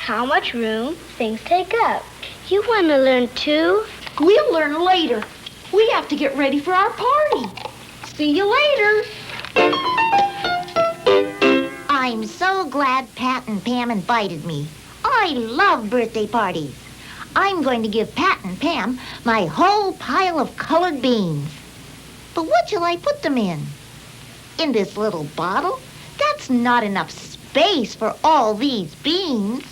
how much room things take up. You want to learn too? We'll learn later. We have to get ready for our party. See you later. I'm so glad Pat and Pam invited me. I love birthday parties. I'm going to give Pat and Pam my whole pile of colored beans. But what shall I put them in? In this little bottle? That's not enough space for all these beans.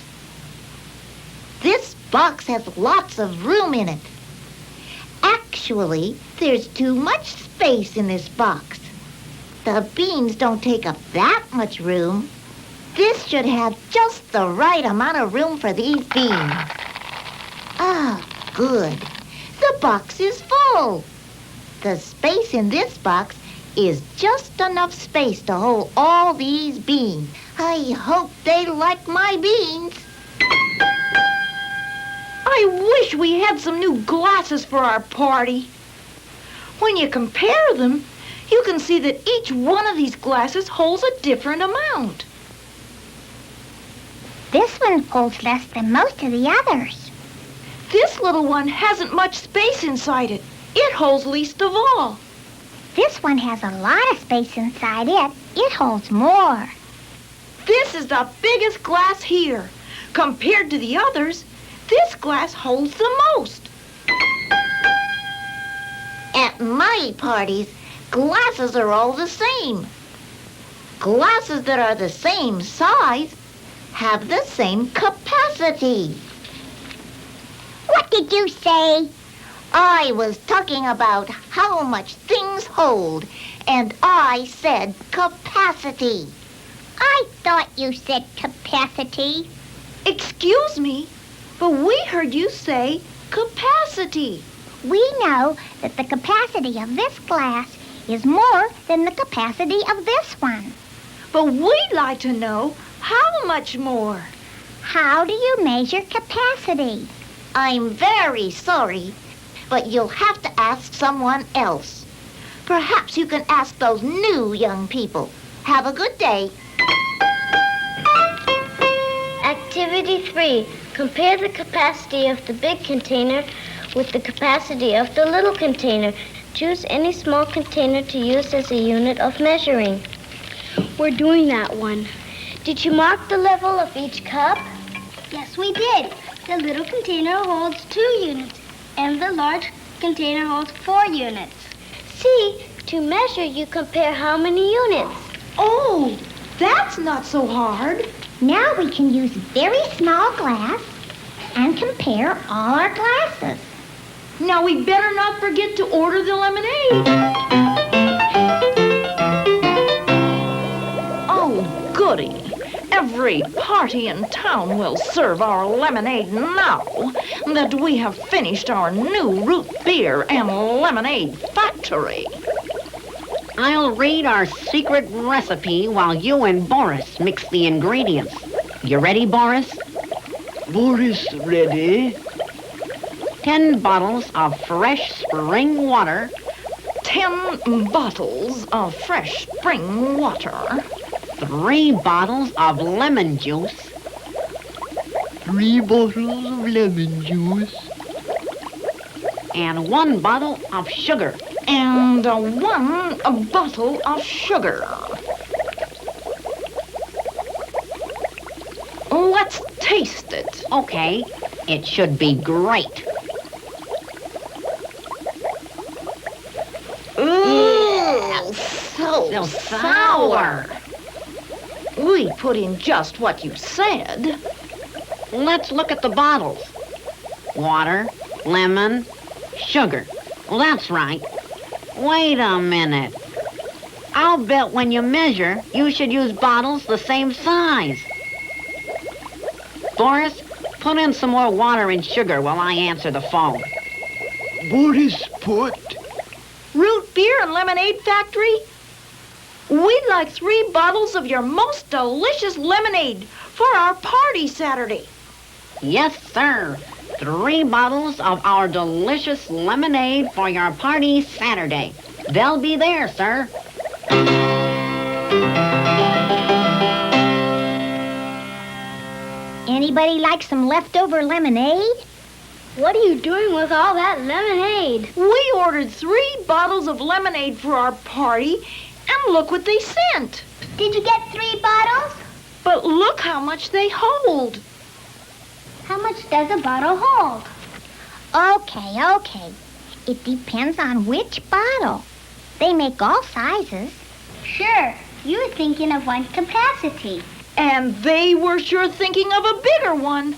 This box has lots of room in it. Actually, there's too much space in this box. The beans don't take up that much room. This should have just the right amount of room for these beans. Ah, good. The box is full. The space in this box is just enough space to hold all these beans. I hope they like my beans. I wish we had some new glasses for our party. When you compare them, you can see that each one of these glasses holds a different amount. This one holds less than most of the others. This little one hasn't much space inside it. It holds least of all. This one has a lot of space inside it. It holds more. This is the biggest glass here. Compared to the others, this glass holds the most. At my parties, glasses are all the same. Glasses that are the same size have the same capacity. What did you say? I was talking about how much things hold, and I said capacity. I thought you said capacity. Excuse me, but we heard you say capacity. We know that the capacity of this glass is more than the capacity of this one. But we'd like to know how much more. How do you measure capacity? I'm very sorry, but you'll have to ask someone else. Perhaps you can ask those new young people. Have a good day. Activity 3. Compare the capacity of the big container with the capacity of the little container. Choose any small container to use as a unit of measuring. We're doing that one. Did you mark the level of each cup? Yes, we did. The little container holds 2 units, and the large container holds 4 units. See, to measure, you compare how many units. Oh, that's not so hard. Now we can use very small glass and compare all our glasses. Now we better not forget to order the lemonade. Oh, goody. Every party in town will serve our lemonade now that we have finished our new root beer and lemonade factory. I'll read our secret recipe while you and Boris mix the ingredients. You ready, Boris? Boris ready. 10 bottles of fresh spring water. 10 bottles of fresh spring water. 3 bottles of lemon juice. 3 bottles of lemon juice. And 1 bottle of sugar. And 1 bottle of sugar. Let's taste it. Okay, it should be great. Ooh, so sour. We put in just what you said. Let's look at the bottles. Water, lemon, sugar. Well, that's right. Wait a minute. I'll bet when you measure, you should use bottles the same size. Boris, put in some more water and sugar while I answer the phone. Boris put. Root beer and lemonade factory? We'd like 3 bottles of your most delicious lemonade for our party Saturday. Yes, sir. 3 bottles of our delicious lemonade for your party Saturday. They'll be there, sir. Anybody like some leftover lemonade? What are you doing with all that lemonade? We ordered 3 bottles of lemonade for our party, and look what they sent. Did you get 3 bottles? But look how much they hold. How much does a bottle hold? Okay. It depends on which bottle. They make all sizes. Sure, you were thinking of one capacity. And they were sure thinking of a bigger one.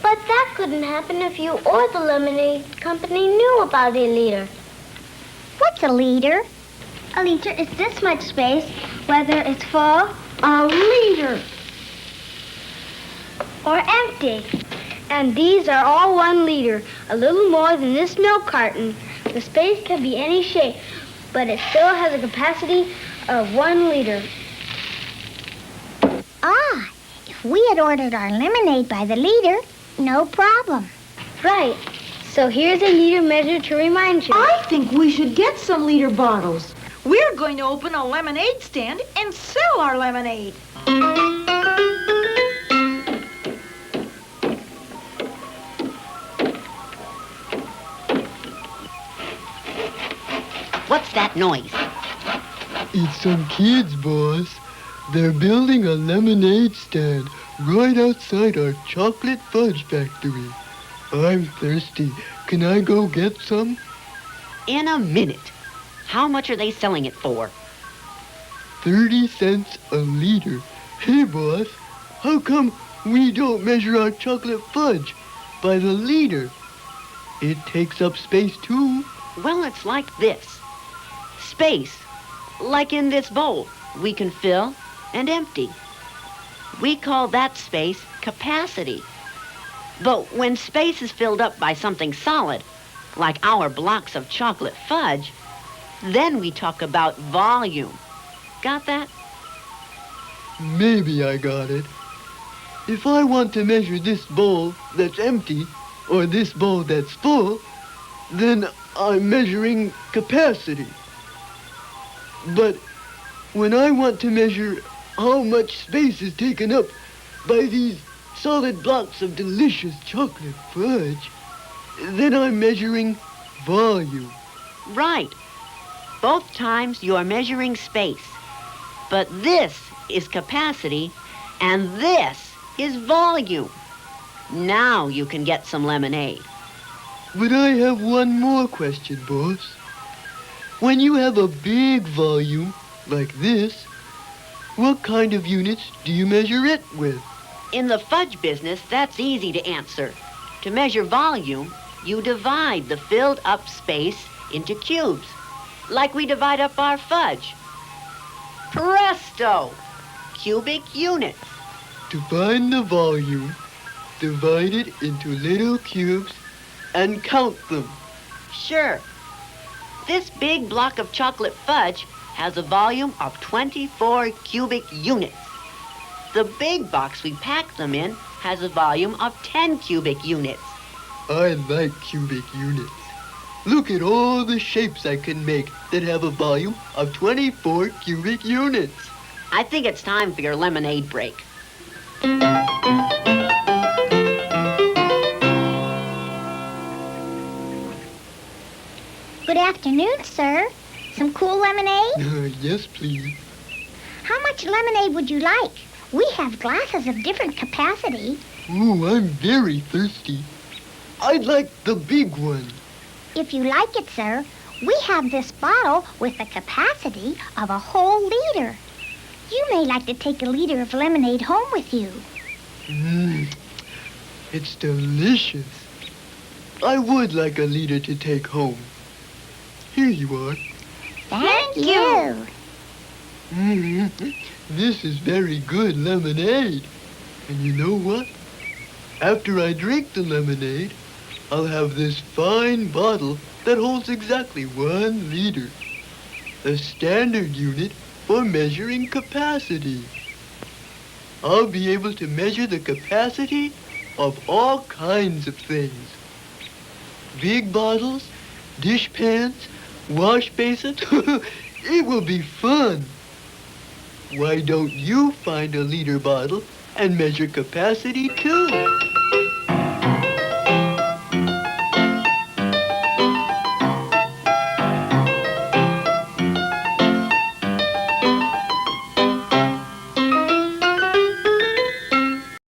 But that couldn't happen if you or the lemonade company knew about a liter. What's a liter? A liter is this much space, whether it's full A liter. or empty. And these are all 1 liter, a little more than this milk carton. The space can be any shape, but it still has a capacity of 1 liter. Ah, if we had ordered our lemonade by the liter, no problem. Right. So here's a liter measure to remind you. I think we should get some liter bottles. We're going to open a lemonade stand and sell our lemonade. What's that noise? It's some kids, boss. They're building a lemonade stand right outside our chocolate fudge factory. I'm thirsty. Can I go get some? In a minute. How much are they selling it for? 30 cents a liter. Hey, boss, how come we don't measure our chocolate fudge by the liter? It takes up space, too. Well, it's like this. Space, like in this bowl, we can fill and empty. We call that space capacity. But when space is filled up by something solid, like our blocks of chocolate fudge, then we talk about volume. Got that? Maybe I got it. If I want to measure this bowl that's empty or this bowl that's full, then I'm measuring capacity. But when I want to measure how much space is taken up by these solid blocks of delicious chocolate fudge, then I'm measuring volume. Right. Both times you are measuring space. But this is capacity, and this is volume. Now you can get some lemonade. But I have one more question, boss. When you have a big volume like this, what kind of units do you measure it with? In the fudge business, that's easy to answer. To measure volume, you divide the filled up space into cubes, like we divide up our fudge. Presto! Cubic units. To find the volume, divide it into little cubes and count them. Sure. This big block of chocolate fudge has a volume of 24 cubic units. The big box we pack them in has a volume of 10 cubic units. I like cubic units. Look at all the shapes I can make that have a volume of 24 cubic units. I think it's time for your lemonade break. Good afternoon, sir. Some cool lemonade? Yes, please. How much lemonade would you like? We have glasses of different capacity. Ooh, I'm very thirsty. I'd like the big one. If you like it, sir, we have this bottle with a capacity of a whole liter. You may like to take a liter of lemonade home with you. It's delicious. I would like a liter to take home. Here you are. Thank you. This is very good lemonade. And you know what? After I drink the lemonade, I'll have this fine bottle that holds exactly 1 liter. A standard unit for measuring capacity. I'll be able to measure the capacity of all kinds of things. Big bottles, dish pans, wash basins. It will be fun. Why don't you find a liter bottle and measure capacity too.